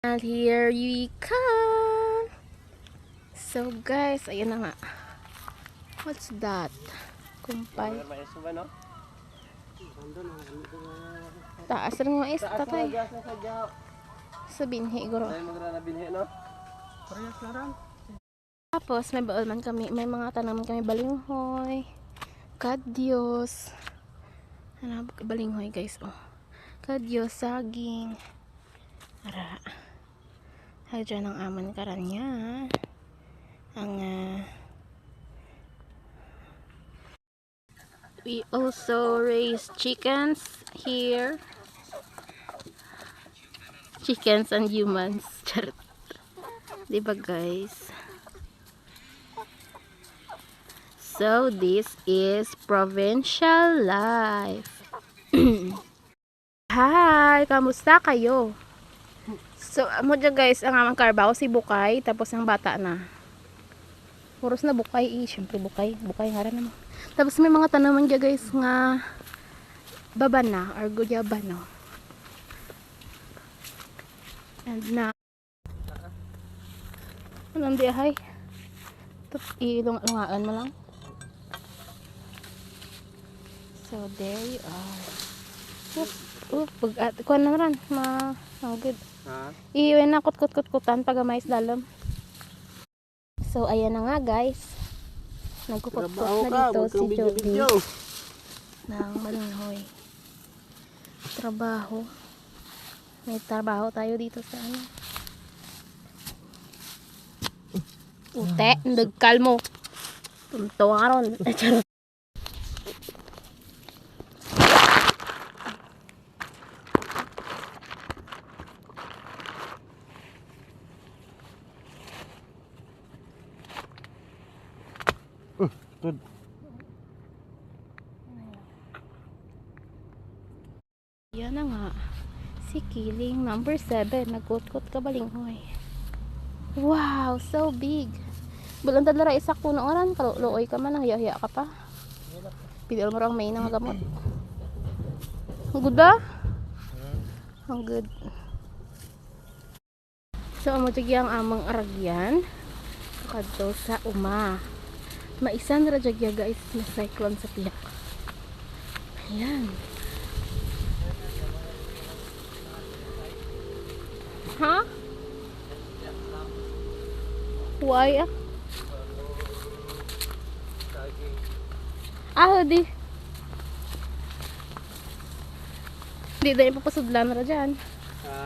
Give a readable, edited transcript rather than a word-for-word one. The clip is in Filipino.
And here we come. So guys, ayan na nga. What's that? Kumpay. Taas rin mga is, tatay. Sa binhi, guro. Tapos, may baol man kami. May mga tanaman kami. Balinghoy. Kadyos. Ano, balinghoy guys, oh. Kadyos, saging. Ara. Hay dyan ang aman karanya. Ang we also raise chickens here. Chickens and humans. Charot. Diba guys? So this is provincial life. Hi! Kamusta kayo? So, mo dyan guys, ang amang karbaw si Bukay, tapos ang bata na. Puros na Bukay, syempre Bukay nga rin naman. Tapos may mga tanaman dyan guys nga babana or guyabano. And na anong di ahay? Ilungaan mo lang. So there you are. Kuha na rin. Good. Iiwan na kutan pag mais dalam. So ayan na nga guys. Nagkukot-kot na dito si Jody ng Balinghoy. Trabaho. May trabaho tayo dito sa ano. Ute, nagkal mo. Tunto nga ron. Charot. Good. Yan na nga. Si Kiling number 7. Nagkot-kot ka Balinghoy. Wow, so big. Bulan tadlara isak puno oran. Kalooy ka man. Hiya-hiya ka pa. Pidil mo rang may nang gamot. Ang good ba? Ang good. So, amotigi ang amang aragyan. Kadto sa uma. Maisan rajagya guys na cyclone sa tiyak. Ayan. Ha? Why? Di. Di dahil papasudlan na dyan.